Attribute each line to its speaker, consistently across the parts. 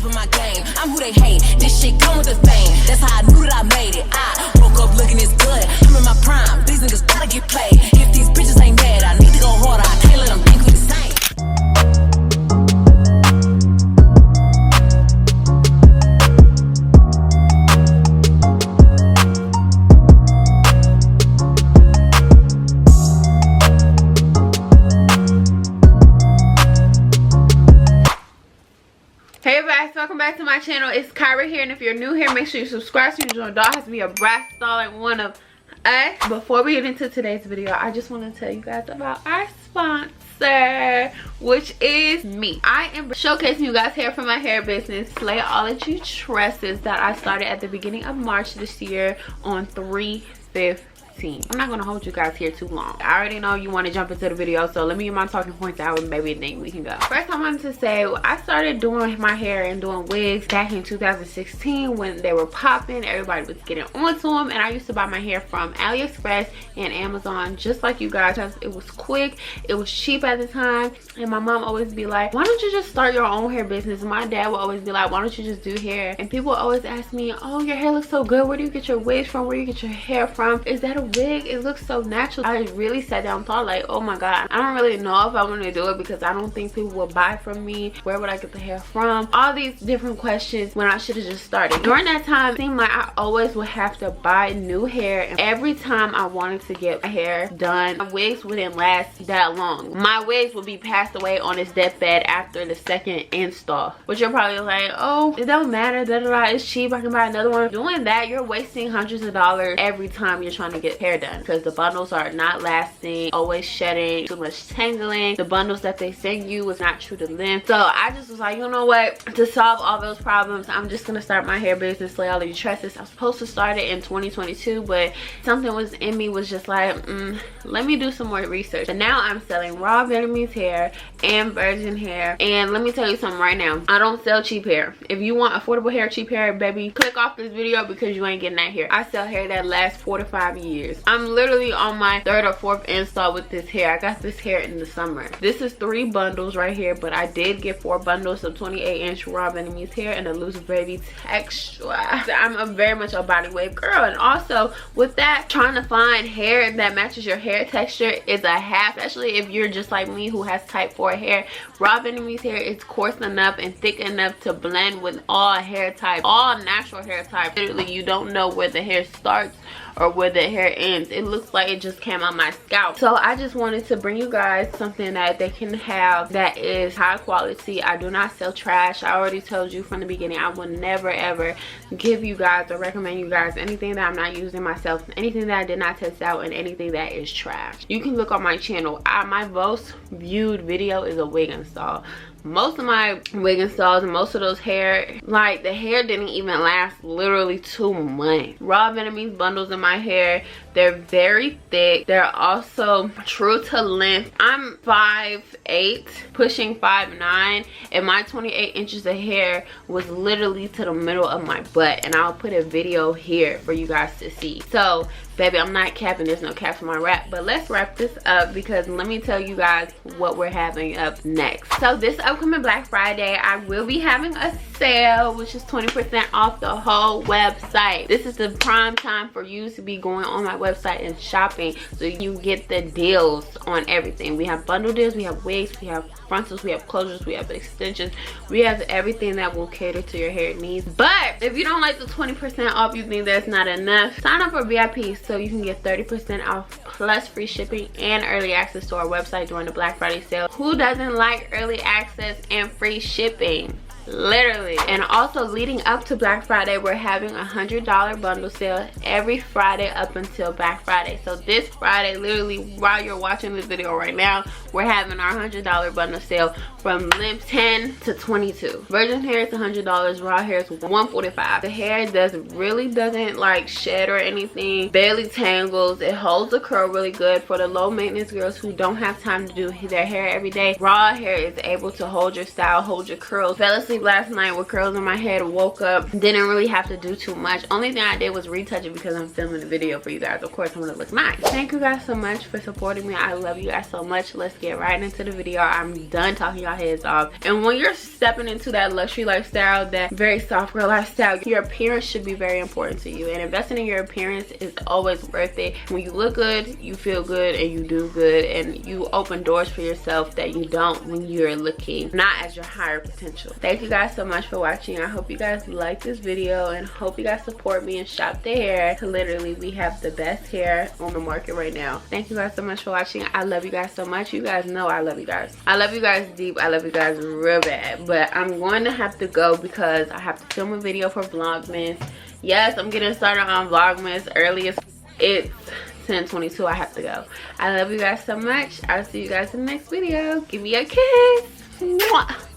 Speaker 1: top of my game. I'm who they hate. This shit come with the fame. That's how I knew that I made it. I woke up looking this good. I'm in my prime. These niggas gotta get played. If these bitches ain't mad, I need to go harder. I can't let them think we the same.
Speaker 2: Hey guys, welcome back to my channel. It's Kyrra here, and if you're new here, make sure you subscribe so you join. Dog has to be a brass star like one of us. Before we get into today's video, I just want to tell you guys about our sponsor, which is me. I am showcasing you guys hair from my hair business, Slay All That You Tresses, that I started at the beginning of March this year on 3/15. I'm not gonna hold you guys here too long. I already know you want to jump into the video, so let me get my talking points out and maybe then we can go. First, I wanted to say I started doing my hair and doing wigs back in 2016 when they were popping. Everybody was getting onto them, and I used to buy my hair from AliExpress and Amazon just like you guys. It was quick, it was cheap at the time, and my mom always be like, why don't you just start your own hair business? My dad would always be like, why don't you just do hair? And people always ask me, oh, your hair looks so good, where do you get your wigs from, where do you get your hair from? Is that a wig? It looks so natural. I really sat down and thought like, oh my god, I don't really know if I want to do it because I don't think people will buy from me. Where would I get the hair from? All these different questions when I should have just started. During that time, it seemed like I always would have to buy new hair, and every time I wanted to get my hair done, my wigs wouldn't last that long. My wigs would be passed away on its deathbed after the second install, which you're probably like, oh, it don't matter, da, da, da, it's cheap, I can buy another one. Doing that, you're wasting hundreds of dollars every time you're trying to get hair done, because the bundles are not lasting, always shedding, too much tangling. The bundles that they send you was not true to length. So I just was like, you know what, to solve all those problems, I'm just gonna start my hair business, Slay All That You Tresses. I was supposed to start it in 2022, but something was in me was just like, let me do some more research. And now I'm selling raw Vietnamese hair and virgin hair. And let me tell you something right now, I don't sell cheap hair. If you want affordable hair, cheap hair, baby, click off this video because you ain't getting that hair. I sell hair that lasts 4 to 5 years. I'm literally on my 3rd or 4th install with this hair. I got this hair in the summer. This is 3 bundles right here, but I did get 4 bundles of 28-inch raw Vietnamese hair and a loose baby texture. I'm very much a body wave girl, and also with that, trying to find hair that matches your hair texture is a half, especially if you're just like me who has type 4 hair. Raw Vietnamese hair is coarse enough and thick enough to blend with all hair types, all natural hair types. Literally, you don't know where the hair starts or where the hair ends. It looks like it just came on my scalp. So I just wanted to bring you guys something that they can have that is high quality. I do not sell trash. I already told you from the beginning, I will never ever give you guys or recommend you guys anything that I'm not using myself, anything that I did not test out, and anything that is trash. You can look on my channel. My most viewed video is a wig install. Most of my wig installs and most of those hair, like the hair didn't even last literally 2 months. Raw Vietnamese bundles in my hair, they're very thick. They're also true to length. I'm 5'8", pushing 5'9", and my 28 inches of hair was literally to the middle of my butt, and I'll put a video here for you guys to see. So baby, I'm not capping, there's no cap for my wrap, but let's wrap this up because let me tell you guys what we're having up next. So this upcoming Black Friday, I will be having a sale, which is 20% off the whole website. This is the prime time for you to be going on my website and shopping, so you get the deals on everything. We have bundle deals, we have wigs, we have frontals, we have closures, we have extensions, we have everything that will cater to your hair needs. But if you don't like the 20% off, you think that's not enough, sign up for VIP so you can get 30% off plus free shipping and early access to our website during the Black Friday sale. Who doesn't like early access and free shipping? Literally. And also leading up to Black Friday, we're having a $100 bundle sale every Friday up until Black Friday. So this Friday, literally while you're watching this video right now, we're having our $100 bundle sale from length 10 to 22. Virgin hair is $100, raw hair is $145. The hair doesn't like shed or anything, barely tangles. It holds the curl really good for the low maintenance girls who don't have time to do their hair every day. Raw hair is able to hold your style, hold your curls. Fellas asleep last night with curls in my head, woke up, didn't really have to do too much. Only thing I did was retouch it because I'm filming a video for you guys. Of course, I want to look nice. Thank you guys so much for supporting me. I love you guys so much. Let's get right into the video. I'm done talking y'all heads off. And when you're stepping into that luxury lifestyle, that very soft girl lifestyle, your appearance should be very important to you. And investing in your appearance is always worth it. When you look good, you feel good, and you do good, and you open doors for yourself that you don't when you're looking not as your higher potential. Thank you guys so much for watching. I hope you guys like this video and hope you guys support me and shop the hair. Literally, we have the best hair on the market right now. Thank you guys so much for watching. I love you guys so much. You guys know I love you guys. I love you guys deep. I love you guys real bad. But I'm going to have to go because I have to film a video for Vlogmas. Yes, I'm getting started on Vlogmas early as it's 10:22. I have to go. I love you guys so much. I'll see you guys in the next video. Give me a kiss. Mwah.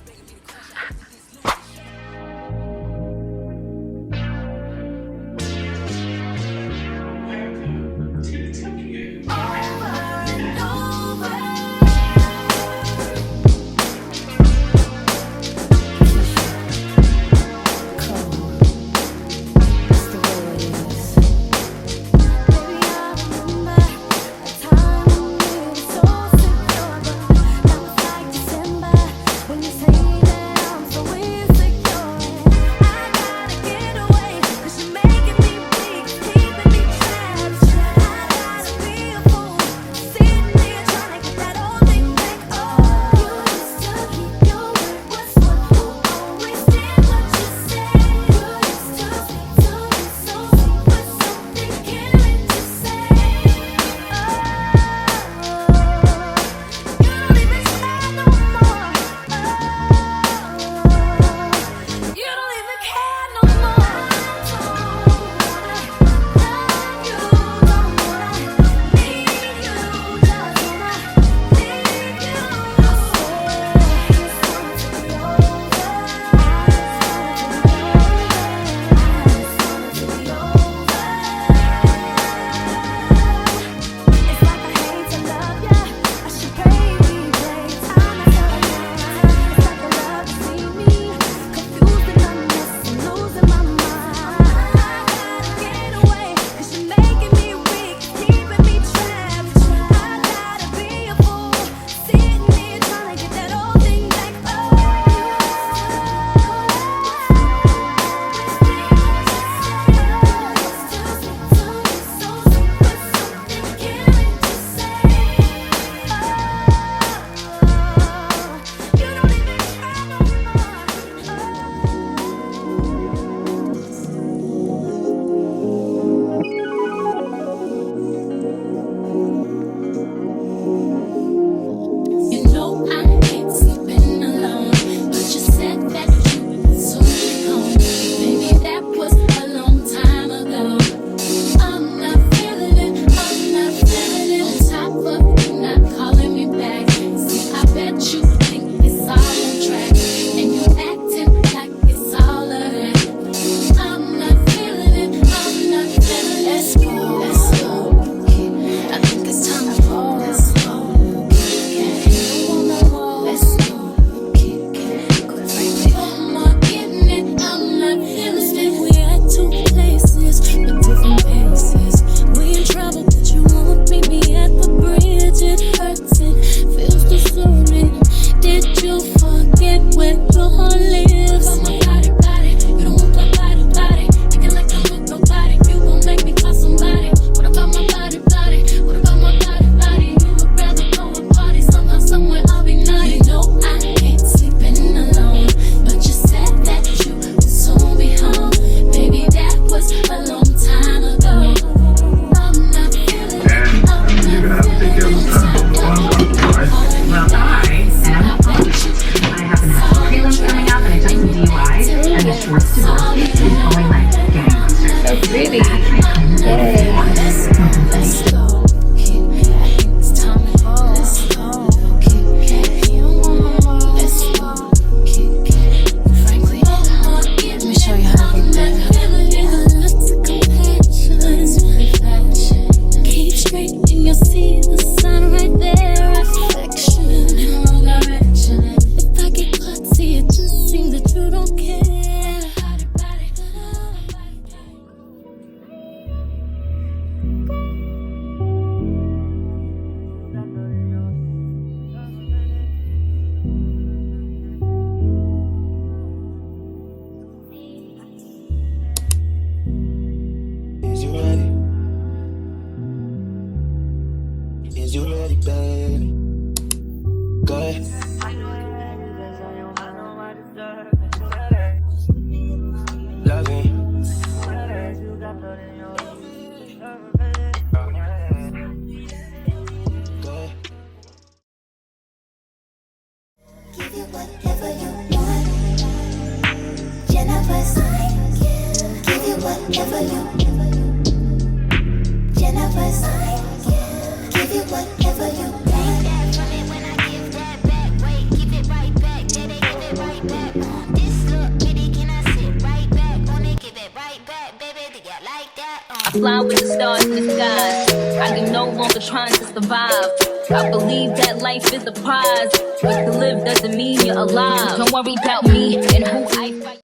Speaker 3: See it just seems that you whatever you Jennifer sign. Give you whatever you want. From it when I give that back. Wait, give it right back. Baby, give it right back. This look pretty, can I sit right back? Wanna give it right back, baby? Do you like that?
Speaker 4: I fly with the stars in the sky. I am no longer trying to survive. I believe that life is a prize, but to live doesn't mean you're alive. Don't worry about me and who